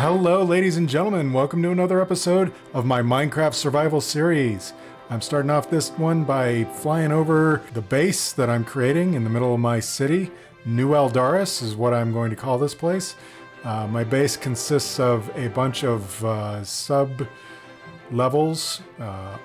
Hello, ladies and gentlemen. Welcome to another episode of my Minecraft survival series. I'm starting off this one by flying over the base that I'm creating in the middle of my city. New Eldaris is what I'm going to call this place. My base consists of a bunch of sub-levels,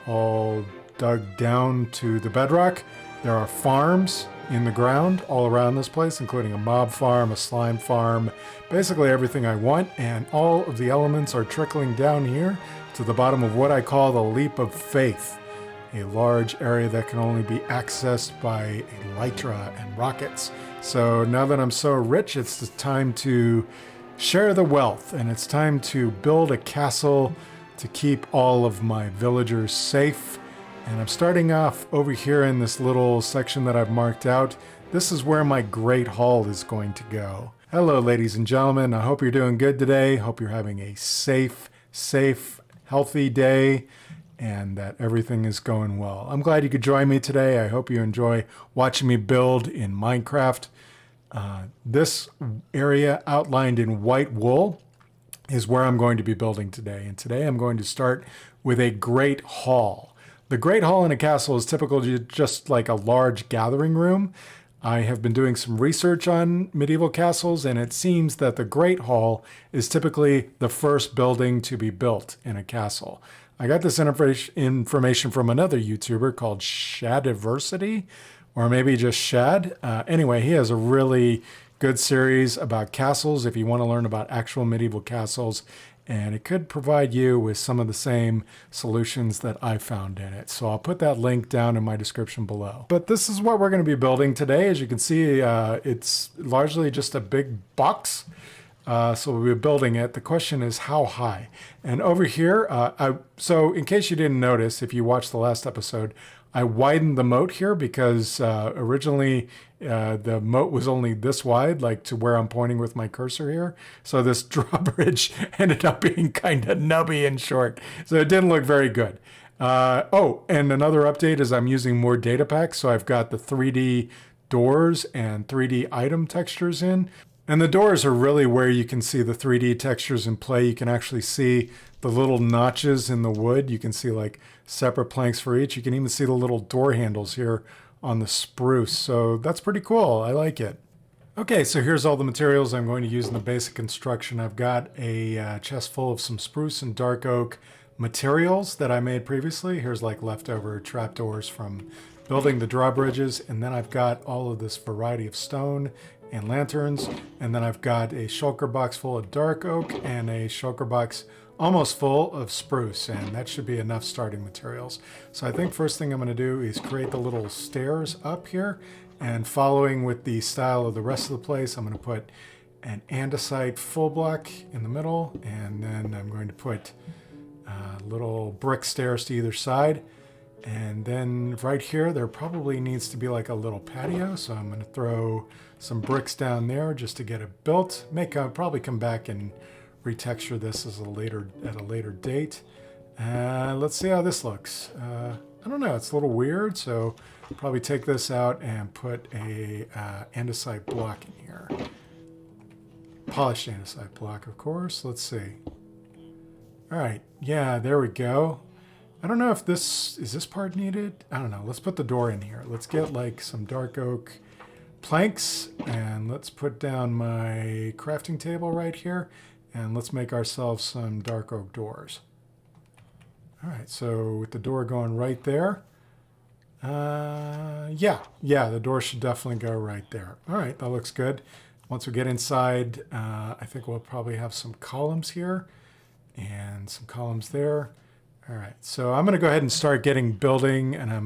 all dug down to the bedrock. There are farms in the ground all around this place, including a mob farm, a slime farm, basically everything I want, and all of the elements are trickling down here to the bottom of what I call the Leap of Faith, a large area that can only be accessed by Elytra and rockets. So now that I'm so rich, it's the time to share the wealth, and it's time to build a castle to keep all of my villagers safe. And I'm starting off over here in this little section that I've marked out. This is where my Great Hall is going to go. Hello, ladies and gentlemen. I hope you're doing good today. Hope you're having a safe, healthy day and that everything is going well. I'm glad you could join me today. I hope you enjoy watching me build in Minecraft. This area outlined in white wool is where I'm going to be building today. And today I'm going to start with a Great Hall. The Great Hall in a castle is typically just like a large gathering room. I have been doing some research on medieval castles, and it seems that the Great Hall is typically the first building to be built in a castle. I got this information from another YouTuber called Shadiversity, or maybe just Shad. Anyway, he has a really good series about castles if you want to learn about actual medieval castles, and it could provide you with some of the same solutions that I found in it. So I'll put that link down in my description below. But this is what we're going to be building today. As you can see, it's largely just a big box. So we'll be building it. The question is how high? And over here, so in case you didn't notice, if you watched the last episode, I widened the moat here because originally the moat was only this wide, like to where I'm pointing with my cursor here. So this drawbridge ended up being kind of nubby and short. So it didn't look very good. Oh, and another update is I'm using more data packs. So I've got the 3D doors and 3D item textures in. And the doors are really where you can see the 3D textures in play. You can actually see the little notches in the wood. You can see like separate planks for each. You can even see the little door handles here on the spruce. So that's pretty cool. I like it. Okay, so here's all the materials I'm going to use in the basic construction. I've got a chest full of some spruce and dark oak materials that I made previously. Here's like leftover trapdoors from building the drawbridges. And then I've got all of this variety of stone and lanterns, and then I've got a shulker box full of dark oak and a shulker box almost full of spruce, and that should be enough starting materials. So I think first thing I'm going to do is create the little stairs up here, and following with the style of the rest of the place, I'm going to put an andesite full block in the middle, and then I'm going to put little brick stairs to either side. And then right here, there probably needs to be like a little patio. So I'm going to throw some bricks down there just to get it built. Probably come back and retexture this at a later date. Let's see how this looks. I don't know, it's a little weird. So probably take this out and put a andesite block in here. Polished andesite block, of course. Let's see. All right. Yeah, there we go. I don't know if is this part needed? I don't know. Let's put the door in here. Let's get like some dark oak planks, and let's put down my crafting table right here, and let's make ourselves some dark oak doors. All right, so with the door going right there, yeah, the door should definitely go right there. All right, that looks good. Once we get inside, I think we'll probably have some columns here and some columns there. All right, so I'm going to go ahead and start getting building, and I'm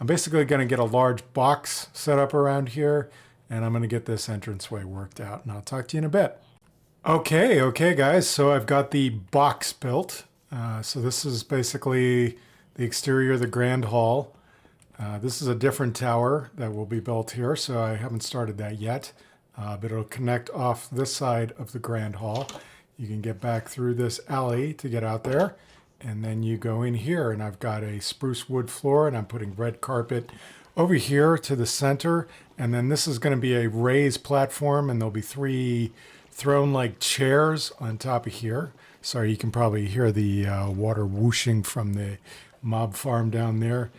basically going to get a large box set up around here, and I'm going to get this entranceway worked out, and I'll talk to you in a bit. Okay, guys, so I've got the box built. So this is basically the exterior of the Grand Hall. This is a different tower that will be built here, so I haven't started that yet, but it'll connect off this side of the Grand Hall. You can get back through this alley to get out there. And then you go in here, and I've got a spruce wood floor, and I'm putting red carpet over here to the center. And then this is going to be a raised platform, and there'll be three throne-like chairs on top of here. Sorry, you can probably hear the water whooshing from the mob farm down there.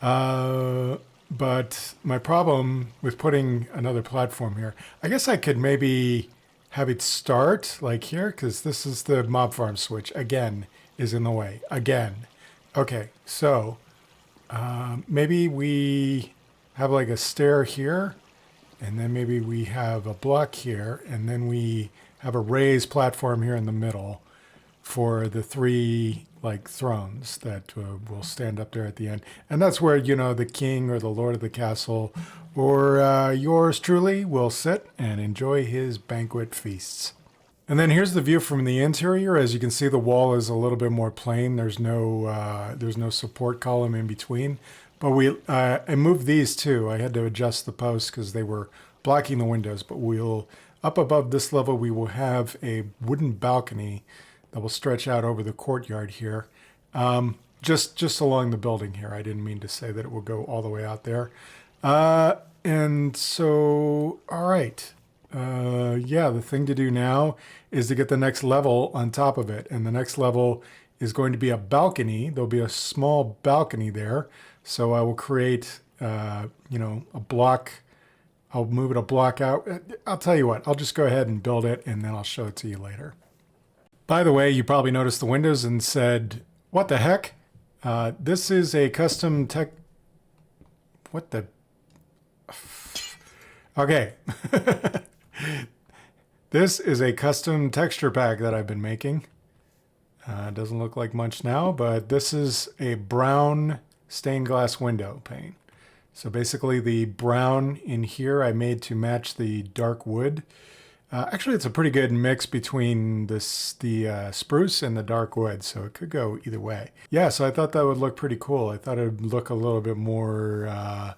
But my problem with putting another platform here, I guess I could maybe have it start like here, because this is the mob farm switch. Again, is in the way. Again. Okay, so maybe we have like a stair here, and then maybe we have a block here, and then we have a raised platform here in the middle for the three like thrones that will stand up there at the end. And that's where, you know, the king or the lord of the castle or yours truly will sit and enjoy his banquet feasts. And then here's the view from the interior. As you can see, the wall is a little bit more plain. There's no support column in between. But I moved these too. I had to adjust the posts because they were blocking the windows. But up above this level, we will have a wooden balcony that will stretch out over the courtyard here. Just along the building here. I didn't mean to say that it will go all the way out there. And so, all right. Yeah, the thing to do now is to get the next level on top of it. And the next level is going to be a balcony. There'll be a small balcony there. So I will create, a block. I'll move it a block out. I'll tell you what, I'll just go ahead and build it and then I'll show it to you later. By the way, you probably noticed the windows and said, what the heck? This is a custom tech... What the... Okay. This is a custom texture pack that I've been making. It doesn't look like much now, but this is a brown stained glass window pane. So basically the brown in here I made to match the dark wood. Actually, it's a pretty good mix between the spruce and the dark wood, so it could go either way. Yeah, so I thought that would look pretty cool. I thought it would look a little bit more, I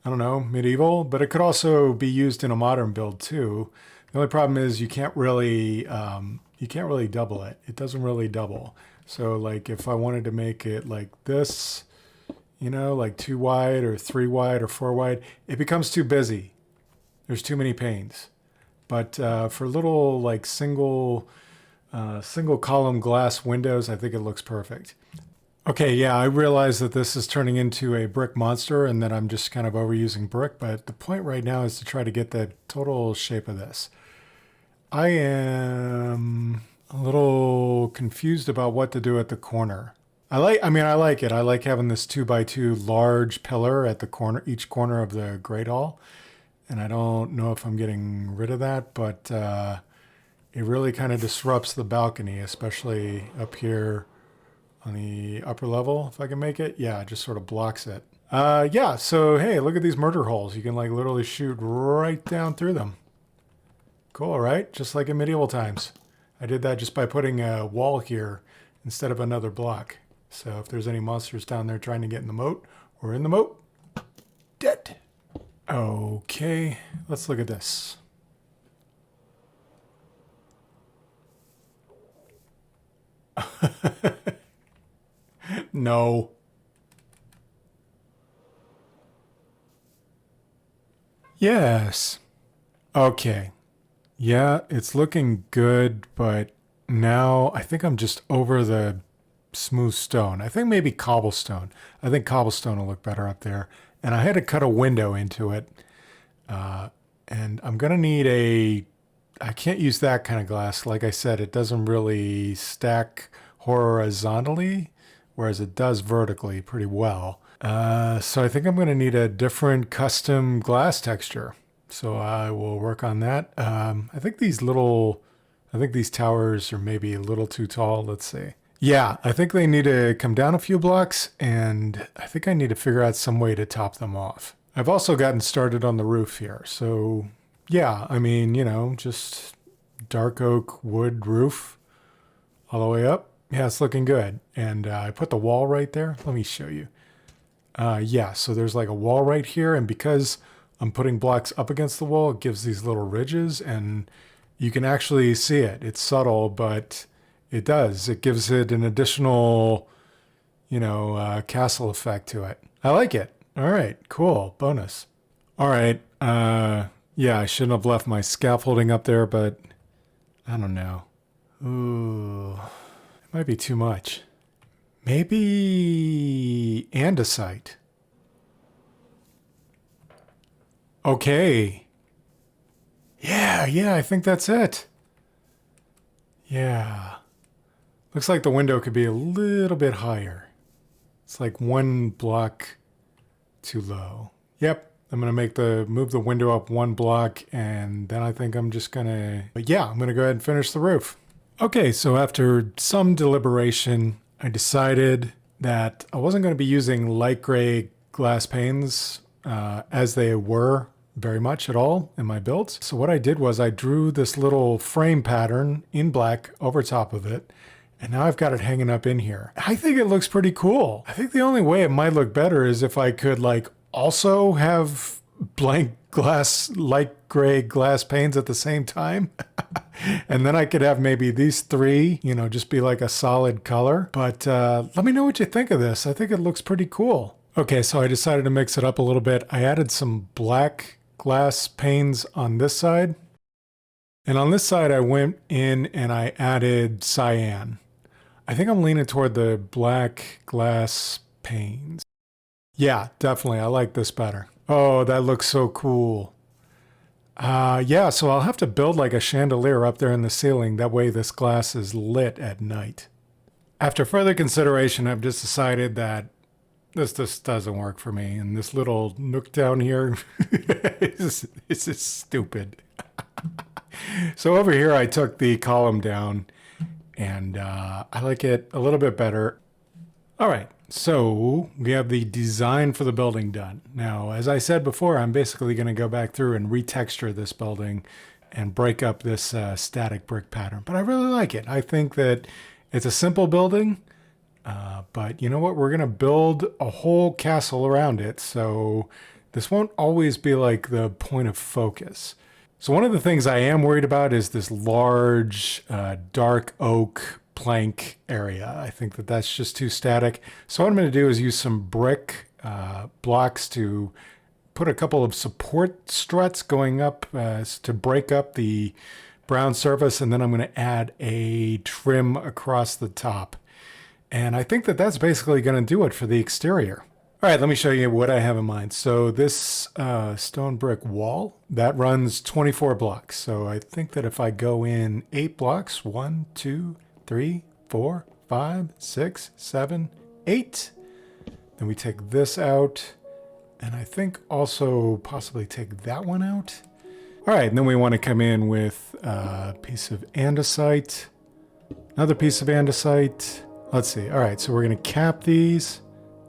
don't know, medieval, but it could also be used in a modern build too. The only problem is you can't really double it. It doesn't really double. So like if I wanted to make it like this, you know, like 2 wide or 3 wide or 4 wide, it becomes too busy. There's too many panes. But for little like single column glass windows, I think it looks perfect. Okay, yeah, I realize that this is turning into a brick monster and that I'm just kind of overusing brick, but the point right now is to try to get the total shape of this. I am a little confused about what to do at the corner. I like it. I like having this 2x2 large pillar at the corner, each corner of the Great Hall. And I don't know if I'm getting rid of that, but it really kind of disrupts the balcony, especially up here on the upper level, if I can make it. Yeah, it just sort of blocks it. Yeah, so hey, look at these murder holes. You can like literally shoot right down through them. Cool, right? Just like in medieval times. I did that just by putting a wall here instead of another block. So if there's any monsters down there trying to get in the moat or in the moat, dead. Okay, let's look at this. No. Yes. Okay. Yeah, it's looking good, but now I think I'm just over the smooth stone. I think maybe cobblestone. I think cobblestone will look better up there. And I had to cut a window into it. And I'm going to need I can't use that kind of glass. Like I said, it doesn't really stack horizontally, whereas it does vertically pretty well. So I think I'm going to need a different custom glass texture. So I will work on that. I think these towers are maybe a little too tall. Let's see. Yeah, I think they need to come down a few blocks, and I think I need to figure out some way to top them off. I've also gotten started on the roof here. So yeah, I mean, you know, just dark oak wood roof all the way up. Yeah, it's looking good. And I put the wall right there. Let me show you. Yeah, so there's like a wall right here, and because I'm putting blocks up against the wall, it gives these little ridges, and you can actually see it. It's subtle, but it does. It gives it an additional, castle effect to it. I like it. All right, cool. Bonus. All right. Yeah, I shouldn't have left my scaffolding up there, but I don't know. Ooh, it might be too much. Maybe andesite. Okay. Yeah, I think that's it. Yeah. Looks like the window could be a little bit higher. It's like one block too low. Yep. I'm going to move the window up one block, and then I think I'm just going to, I'm going to go ahead and finish the roof. Okay, so after some deliberation, I decided that I wasn't going to be using light gray glass panes as they were very much at all in my builds. So what I did was I drew this little frame pattern in black over top of it, and now I've got it hanging up in here. I think it looks pretty cool. I think the only way it might look better is if I could like also have blank glass, light gray glass panes at the same time. And then I could have maybe these three, you know, just be like a solid color. But let me know what you think of this. I think it looks pretty cool. Okay, so I decided to mix it up a little bit. I added some black glass panes on this side. And on this side, I went in and I added cyan. I think I'm leaning toward the black glass panes. Yeah, definitely. I like this better. Oh, that looks so cool. Yeah, so I'll have to build like a chandelier up there in the ceiling. That way this glass is lit at night. After further consideration, I've just decided that this just doesn't work for me. And this little nook down here is just stupid. So over here, I took the column down and I like it a little bit better. All right, so we have the design for the building done. Now, as I said before, I'm basically going to go back through and retexture this building and break up this static brick pattern. But I really like it. I think that it's a simple building, but you know what? We're going to build a whole castle around it, so this won't always be like the point of focus. So one of the things I am worried about is this large dark oak plank area. I think that that's just too static. So what I'm going to do is use some brick blocks to put a couple of support struts going up to break up the brown surface, and then I'm going to add a trim across the top. And I think that that's basically going to do it for the exterior. All right, let me show you what I have in mind. So this stone brick wall, that runs 24 blocks. So I think that if I go in 8 blocks, 1, 2, 3, 4, 5, 6, 7, 8. Then we take this out, and I think also possibly take that one out. All right, and then we want to come in with a piece of andesite, another piece of andesite. Let's see. All right, so we're going to cap these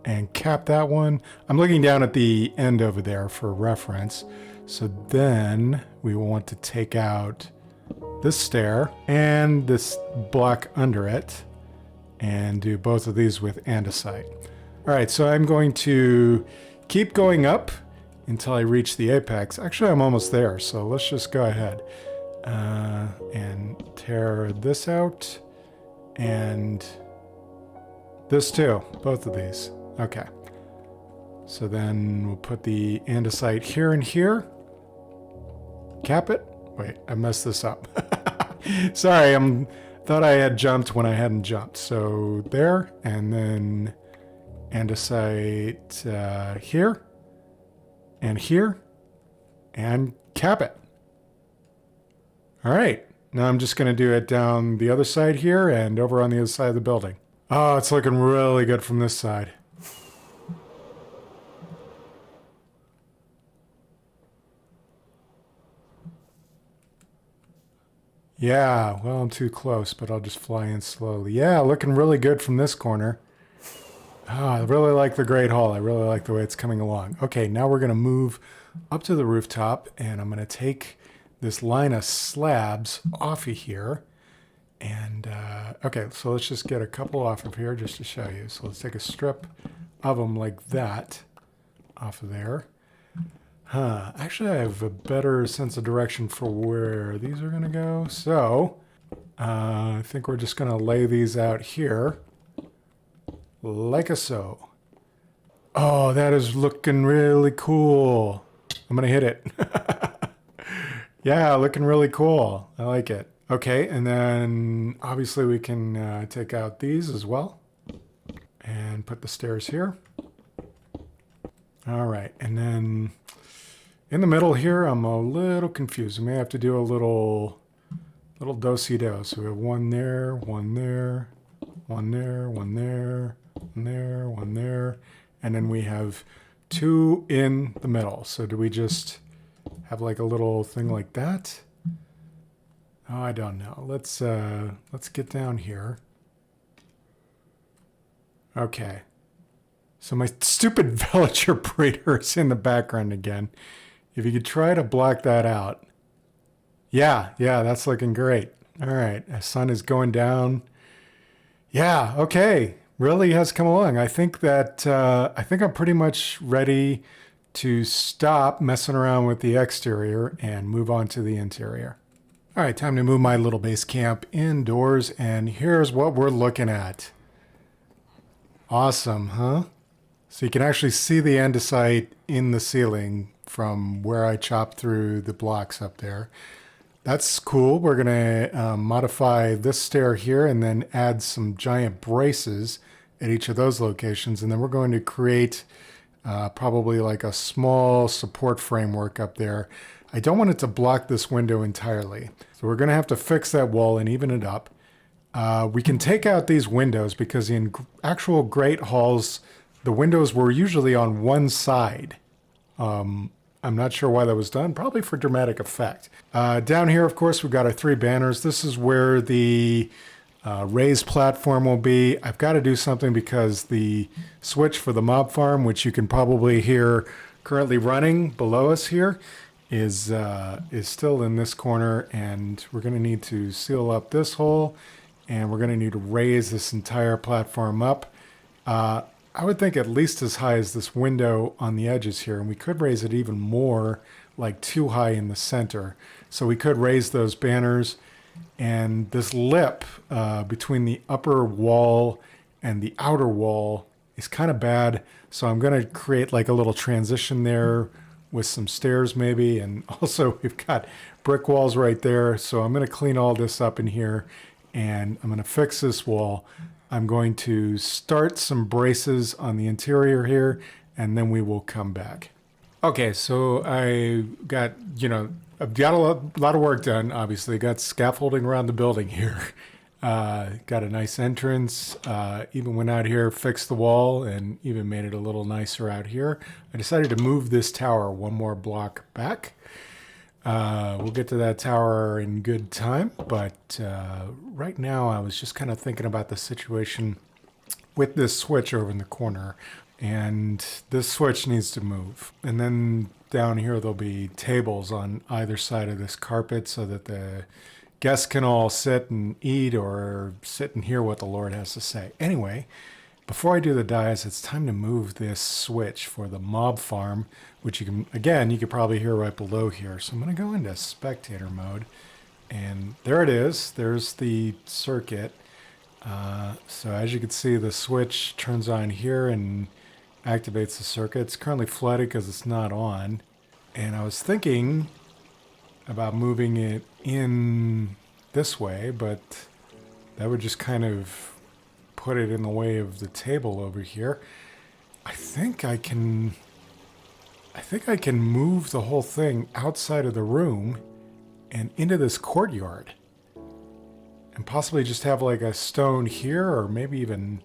and cap that one. I'm looking down at the end over there for reference. So then we will want to take out this stair and this block under it and do both of these with andesite. All right, so I'm going to keep going up until I reach the apex. Actually, I'm almost there, so let's just go ahead and tear this out and this too, both of these. Okay, so then we'll put the andesite here and here. Cap it. Wait, I messed this up. Sorry, thought I had jumped when I hadn't jumped. So there, and then andesite here, and cap it. All right, now I'm just going to do it down the other side here and over on the other side of the building. Oh, it's looking really good from this side. Yeah, well, I'm too close, but I'll just fly in slowly. Yeah, looking really good from this corner. Oh, I really like the Great Hall. I really like the way it's coming along. Okay, now we're going to move up to the rooftop, and I'm going to take this line of slabs off of here. And, okay, so let's just get a couple off of here just to show you. So let's take a strip of them like that off of there. Actually, I have a better sense of direction for where these are going to go. So, I think we're just going to lay these out here. Like a so. Oh, that is looking really cool. I'm going to hit it. Yeah, looking really cool. I like it. Okay, and then obviously we can take out these as well and put the stairs here. All right, and then in the middle here, I'm a little confused. I may have to do a little do-si-do. So we have one there, one there, one there, one there, one there, one there, and then we have two in the middle. So do we just have like a little thing like that? Oh, I don't know. Let's get down here. Okay. So my stupid villager breeder is in the background again. If you could try to block that out. Yeah, that's looking great. All right, the sun is going down. Yeah, okay. Really has come along. I think I'm pretty much ready to stop messing around with the exterior and move on to the interior. All right, time to move my little base camp indoors, and here's what we're looking at. Awesome, huh? So you can actually see the andesite in the ceiling from where I chopped through the blocks up there. That's cool. We're going to modify this stair here and then add some giant braces at each of those locations. And then we're going to create probably like a small support framework up there. I don't want it to block this window entirely. So we're going to have to fix that wall and even it up. We can take out these windows because in actual great halls, the windows were usually on one side. I'm not sure why that was done, probably for dramatic effect. Down here, of course, we've got our three banners. This is where the raised platform will be. I've got to do something because the switch for the mob farm, which you can probably hear currently running below us here, is still in this corner, and we're going to need to seal up this hole, and we're going to need to raise this entire platform up. I would think at least as high as this window on the edges here, and we could raise it even more, like too high in the center. So we could raise those banners, and this lip between the upper wall and the outer wall is kind of bad. So I'm going to create like a little transition there with some stairs maybe, and also we've got brick walls right there. So I'm going to clean all this up in here, and I'm going to fix this wall. I'm going to start some braces on the interior here, and then we will come back. Okay, so I got, I've got a lot of work done, obviously. Got scaffolding around the building here. Got a nice entrance. Even went out here, fixed the wall, and even made it a little nicer out here. I decided to move this tower one more block back. We'll get to that tower in good time, but right now I was just kind of thinking about the situation with this switch over in the corner, and this switch needs to move. And then down here there'll be tables on either side of this carpet so that the guests can all sit and eat or sit and hear what the Lord has to say. Anyway, before I do the dies, it's time to move this switch for the mob farm, which you could probably hear right below here. So I'm going to go into spectator mode, and there it is. There's the circuit. So as you can see, the switch turns on here and activates the circuit. It's currently flooded because it's not on. And I was thinking about moving it in this way, but that would just kind of put it in the way of the table over here. I think I can move the whole thing outside of the room and into this courtyard. And possibly just have like a stone here, or maybe even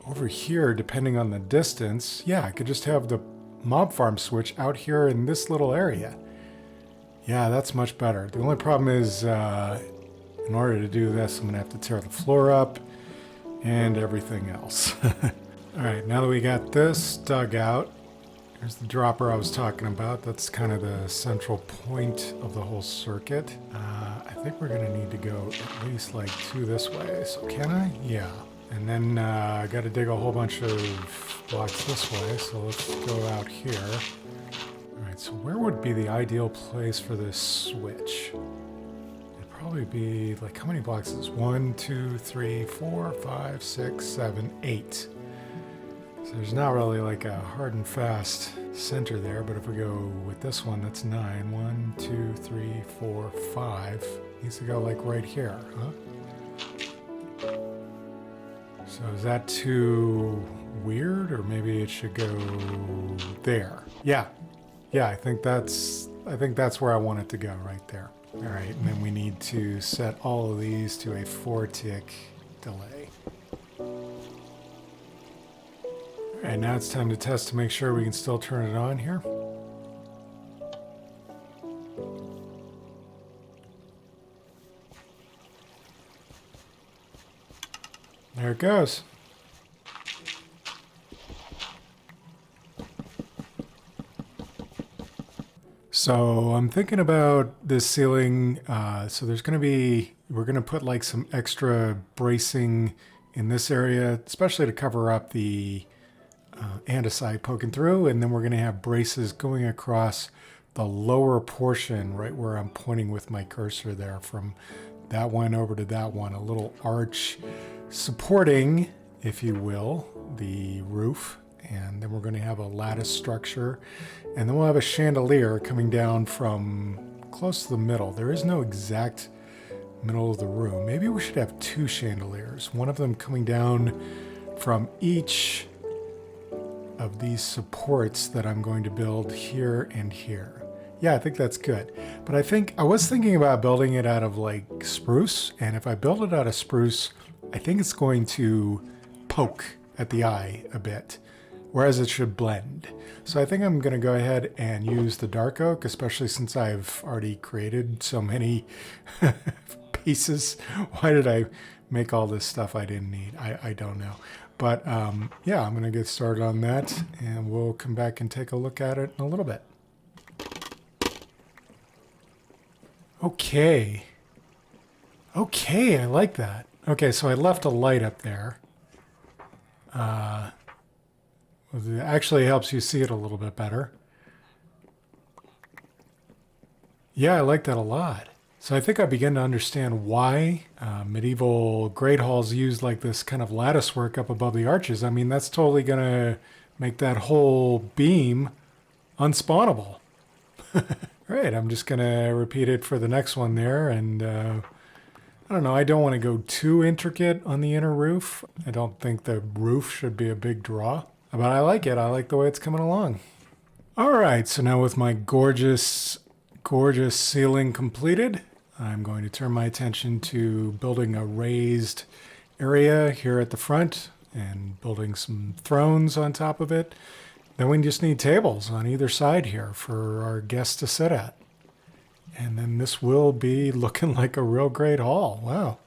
over here, depending on the distance. Yeah, I could just have the mob farm switch out here in this little area. Yeah, that's much better. The only problem is, in order to do this, I'm going to have to tear the floor up and everything else. All right, now that we got this dug out, here's the dropper I was talking about. That's kind of the central point of the whole circuit. I think we're going to need to go at least like two this way. So can I? Yeah. And then I got to dig a whole bunch of blocks this way. So let's go out here. All right, so where would be the ideal place for this switch? It'd probably be like, how many blocks is this? 1, 2, 3, 4, 5, 6, 7, 8. So there's not really like a hard and fast center there, but if we go with this one, that's 9. 1, 2, 3, 4, 5. Needs to go like right here, huh? So is that too weird, or maybe it should go there? Yeah, I think that's where I want it to go, right there. All right, and then we need to set all of these to a 4-tick delay. All right, now it's time to test to make sure we can still turn it on here. There it goes. So I'm thinking about this ceiling. So there's going to be, we're going to put like some extra bracing in this area, especially to cover up the andesite poking through. And then we're going to have braces going across the lower portion, right where I'm pointing with my cursor there, from that one over to that one, a little arch supporting, if you will, the roof. And then we're going to have a lattice structure, and then we'll have a chandelier coming down from close to the middle. There is no exact middle of the room. Maybe we should have 2 chandeliers, one of them coming down from each of these supports that I'm going to build here and here. Yeah, I think that's good. But I was thinking about building it out of like spruce, and if I build it out of spruce, I think it's going to poke at the eye a bit, whereas it should blend. So I think I'm going to go ahead and use the dark oak, especially since I've already created so many pieces. Why did I make all this stuff I didn't need? I don't know. But yeah, I'm going to get started on that, and we'll come back and take a look at it in a little bit. Okay, I like that. Okay, so I left a light up there. It actually helps you see it a little bit better. Yeah, I like that a lot. So I think I begin to understand why medieval great halls used like this kind of lattice work up above the arches. I mean, that's totally going to make that whole beam unspawnable. Right, I'm just going to repeat it for the next one there. And I don't know, I don't want to go too intricate on the inner roof. I don't think the roof should be a big draw. But I like it. I like the way it's coming along. All right, so now with my gorgeous ceiling completed, I'm going to turn my attention to building a raised area here at the front and building some thrones on top of it. Then we just need tables on either side here for our guests to sit at. And then this will be looking like a real great hall. Wow.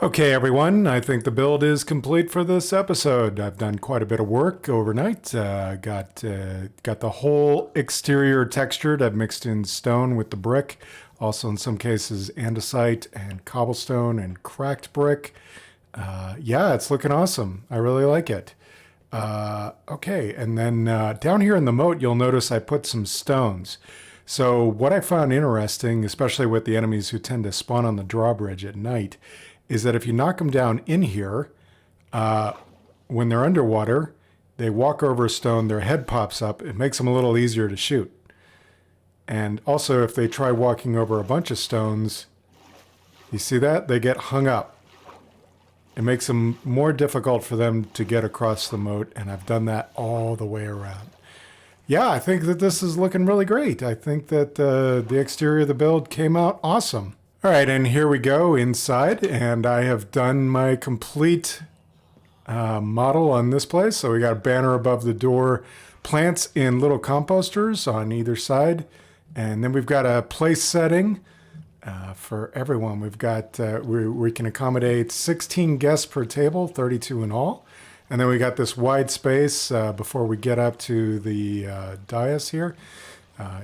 Okay, everyone, I think the build is complete for this episode. I've done quite a bit of work overnight. Got the whole exterior textured. I've mixed in stone with the brick. Also, in some cases, andesite and cobblestone and cracked brick. Yeah, it's looking awesome. I really like it. Okay, and then down here in the moat, you'll notice I put some stones. So what I found interesting, especially with the enemies who tend to spawn on the drawbridge at night, is that if you knock them down in here, when they're underwater, they walk over a stone, their head pops up, it makes them a little easier to shoot. And also if they try walking over a bunch of stones, you see that? They get hung up. It makes them more difficult for them to get across the moat, and I've done that all the way around. Yeah, I think that this is looking really great. I think that the exterior of the build came out awesome. All right, and here we go inside, and I have done my complete model on this place. So we got a banner above the door, plants in little composters on either side, and then we've got a place setting for everyone. We've got, we can accommodate 16 guests per table, 32 in all. And then we got this wide space before we get up to the dais here.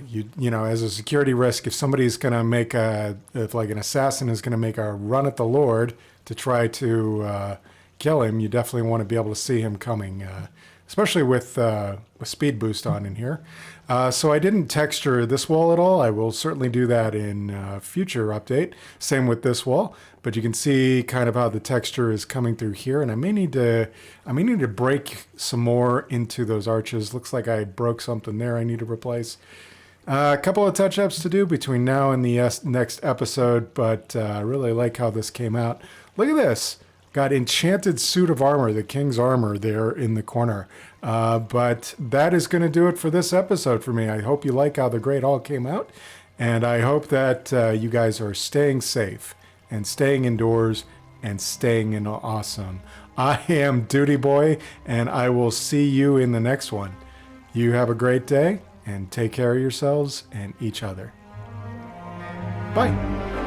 You know, as a security risk, if somebody's going to make if like an assassin is going to make a run at the Lord to try to kill him, you definitely want to be able to see him coming. especially with speed boost on in here. So I didn't texture this wall at all. I will certainly do that in a future update. Same with this wall, but you can see kind of how the texture is coming through here. And I may need to break some more into those arches. Looks like I broke something there I need to replace. A couple of touch-ups to do between now and the next episode, but I really like how this came out. Look at this. Got enchanted suit of armor, the king's armor there in the corner. But that is going to do it for this episode for me. I hope you like how the Great Hall came out, and I hope that you guys are staying safe and staying indoors and staying in awesome. I am Duty Boy, and I will see you in the next one. You have a great day, and take care of yourselves and each other. Bye.